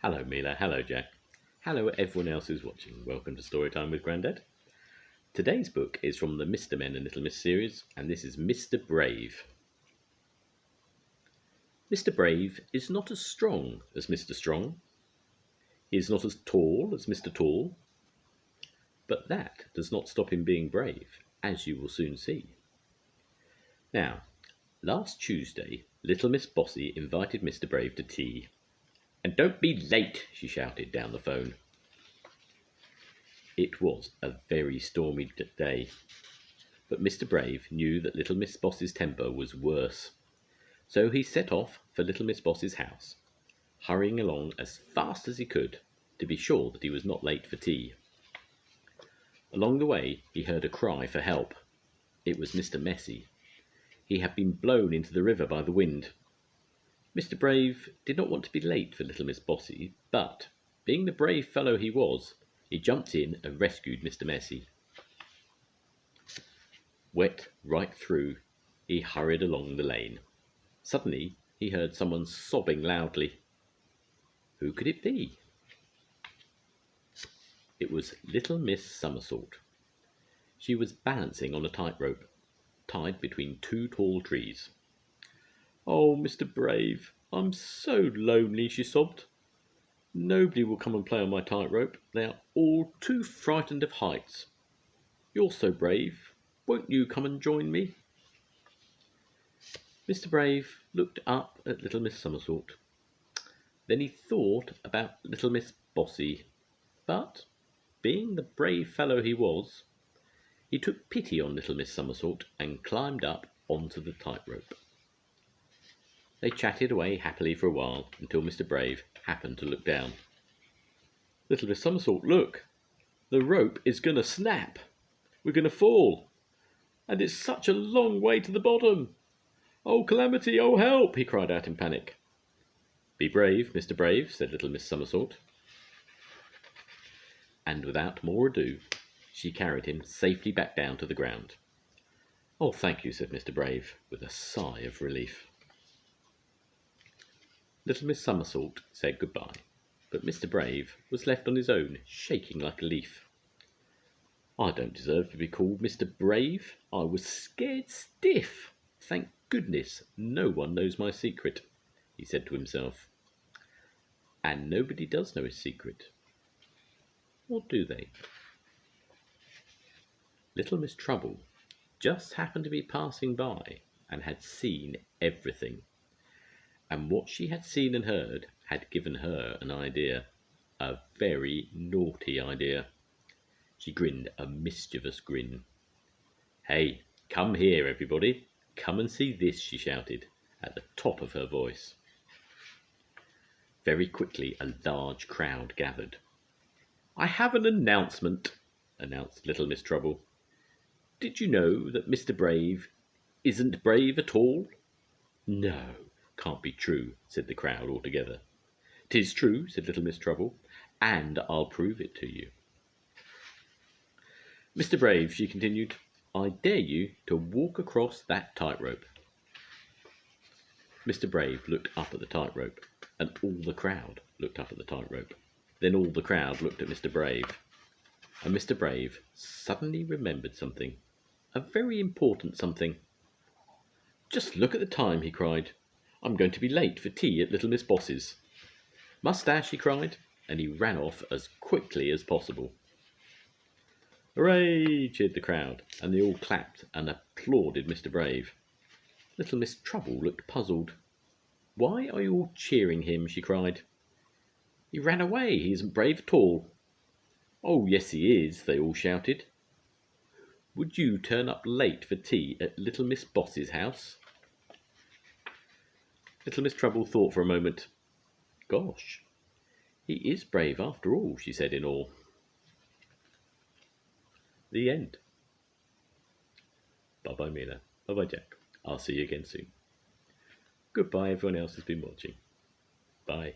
Hello Mila, hello Jack. Hello everyone else who's watching. Welcome to Storytime with Grandad. Today's book is from the Mr. Men and Little Miss series, and this is Mr. Brave. Mr. Brave is not as strong as Mr. Strong. He is not as tall as Mr. Tall. But that does not stop him being brave, as you will soon see. Now, last Tuesday, Little Miss Bossy invited Mr. Brave to tea. "And don't be late," she shouted down the phone. It was a very stormy day, but Mr. Brave knew that Little Miss Bossy's temper was worse. So he set off for Little Miss Bossy's house, hurrying along as fast as he could to be sure that he was not late for tea. Along the way he heard a cry for help. It was Mr. Messy. He had been blown into the river by the wind. Mr. Brave did not want to be late for Little Miss Bossy, but, being the brave fellow he was, he jumped in and rescued Mr. Messy. Wet right through, he hurried along the lane. Suddenly he heard someone sobbing loudly. Who could it be? It was Little Miss Summersault. She was balancing on a tightrope, tied between two tall trees. "Oh, Mr. Brave, I'm so lonely," she sobbed. "Nobody will come and play on my tightrope. They are all too frightened of heights. You're so brave. Won't you come and join me?" Mr. Brave looked up at Little Miss Summersault. Then he thought about Little Miss Bossy, but, being the brave fellow he was, he took pity on Little Miss Summersault and climbed up onto the tightrope. They chatted away happily for a while until Mr. Brave happened to look down. "Little Miss Summersault, look! The rope is going to snap! We're going to fall! And it's such a long way to the bottom! Oh, calamity! Oh, help!" he cried out in panic. "Be brave, Mr. Brave," said Little Miss Summersault. And without more ado, she carried him safely back down to the ground. "Oh, thank you," said Mr. Brave, with a sigh of relief. Little Miss Summersault said goodbye, but Mr. Brave was left on his own, shaking like a leaf. "I don't deserve to be called Mr. Brave. I was scared stiff. Thank goodness no one knows my secret," he said to himself. And nobody does know his secret. Or do they? Little Miss Trouble just happened to be passing by and had seen everything. And what she had seen and heard had given her an idea, a very naughty idea. She grinned a mischievous grin. "Hey, come here, everybody. Come and see this," she shouted at the top of her voice. Very quickly a large crowd gathered. "I have an announcement," announced Little Miss Trouble. "Did you know that Mr. Brave isn't brave at all?" "No, can't be true," said the crowd all together. "'Tis true," said Little Miss Trouble, "and I'll prove it to you. Mr. Brave," she continued, "I dare you to walk across that tightrope." Mr. Brave looked up at the tightrope, and all the crowd looked up at the tightrope. Then all the crowd looked at Mr. Brave, and Mr. Brave suddenly remembered something, a very important something. "Just look at the time," he cried. "I'm going to be late for tea at Little Miss Bossy's." "Moustache," he cried, and he ran off as quickly as possible. "Hooray!" cheered the crowd, and they all clapped and applauded Mr. Brave. Little Miss Trouble looked puzzled. "Why are you all cheering him?" she cried. "He ran away. He isn't brave at all." "Oh, yes, he is," they all shouted. "Would you turn up late for tea at Little Miss Bossy's house?" Little Miss Trouble thought for a moment. "Gosh, he is brave after all," she said in awe. The end. Bye-bye, Mila. Bye-bye, Jack. I'll see you again soon. Goodbye, everyone else who's been watching. Bye.